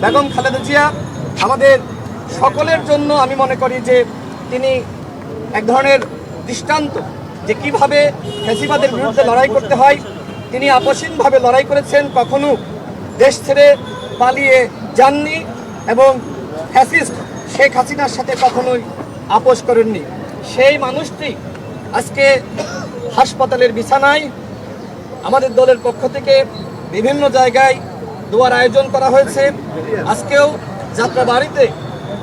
বেগম খালেদা জিয়া আমাদের সকলের জন্য আমি মনে করি যে তিনি এক ধরনের দৃষ্টান্ত, যে কিভাবে ফ্যাসিবাদের বিরুদ্ধে লড়াই করতে হয়। তিনি আপসহীনভাবে লড়াই করেছেন, কখনো দেশ ছেড়ে পালিয়ে যাননি এবং ফ্যাসিস্ট শেখ হাসিনার সাথে কখনোই আপোষ করেননি। সেই মানুষটি আজকে হাসপাতালের বিছানায়। আমাদের দলের পক্ষ থেকে বিভিন্ন জায়গায় দোয়ার আয়োজন করা হয়েছে। আজকেও যাত্রা বাড়িতে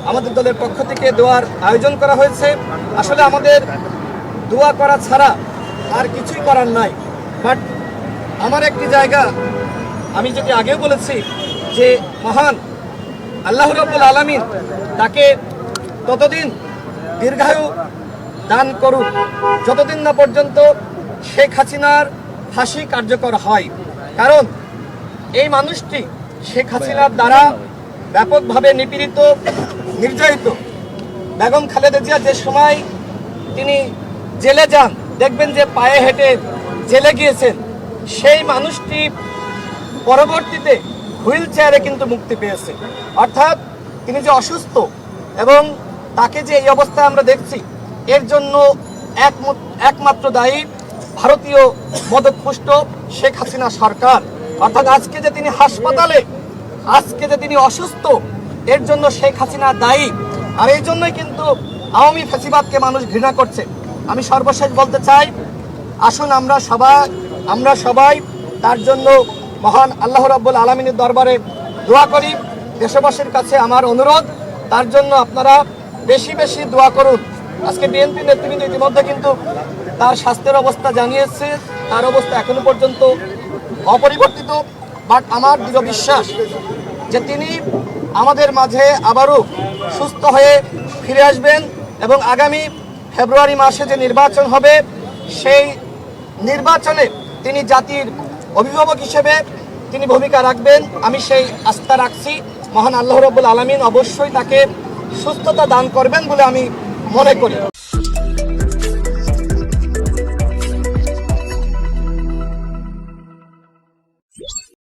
আমাদের দলের পক্ষ থেকে দোয়ার আয়োজন করা হয়েছে। আসলে আমাদের দোয়া করা ছাড়া আর কিছুই করার নাই। বাট আমার একটি জায়গা, আমি যেটি আগেও বলেছি, যে মহান আল্লাহ রাব্বুল আলামিন তাকে ততদিন দীর্ঘায়ু দান করুক যতদিন না পর্যন্ত শেখ হাসিনার ফাঁসি কার্যকর হয়। কারণ এই মানুষটি শেখ হাসিনার দ্বারা ব্যাপকভাবে নিপীড়িত, নির্যাতিত। বেগম খালেদা জিয়া যে সময় তিনি জেলে যান, দেখবেন যে পায়ে হেঁটে জেলে গিয়েছেন। সেই মানুষটি পরবর্তীতে হুইল চেয়ারে কিন্তু মুক্তি পেয়েছে। অর্থাৎ তিনি যে অসুস্থ এবং তাকে যে এই অবস্থায় আমরা দেখছি, এর জন্য একমাত্র দায়ী ভারতীয় মদতপুষ্ট শেখ হাসিনা সরকার। অর্থাৎ আজকে যে তিনি হাসপাতালে, আজকে যে তিনি অসুস্থ, এর জন্য শেখ হাসিনা দায়ী। আর এই জন্যই কিন্তু আওয়ামী ফ্যাসিবাদকে মানুষ ঘৃণা করছে। আমি সর্বশেষ বলতে চাই, আসুন আমরা সবাই তার জন্য মহান আল্লাহ রাব্বুল আলামিনের দরবারে দোয়া করি। দেশবাসীর কাছে আমার অনুরোধ, তার জন্য আপনারা বেশি বেশি দোয়া করুন। আজকে বিএনপি নেতৃবৃন্দ ইতিমধ্যে কিন্তু তার স্বাস্থ্যের অবস্থা জানিয়েছে, তার অবস্থা এখনো পর্যন্ত অপরিবর্তিত। বাট আমার দৃঢ় বিশ্বাস যে তিনি আমাদের মাঝে আবারও সুস্থ হয়ে ফিরে আসবেন এবং আগামী ফেব্রুয়ারি মাসে যে নির্বাচন হবে, সেই নির্বাচনে তিনি জাতির অভিভাবক হিসেবে তিনি ভূমিকা রাখবেন। আমি সেই আস্থা রাখছি। মহান আল্লাহ রাব্বুল আলামিন অবশ্যই তাকে সুস্থতা দান করবেন বলে আমি মনে করি।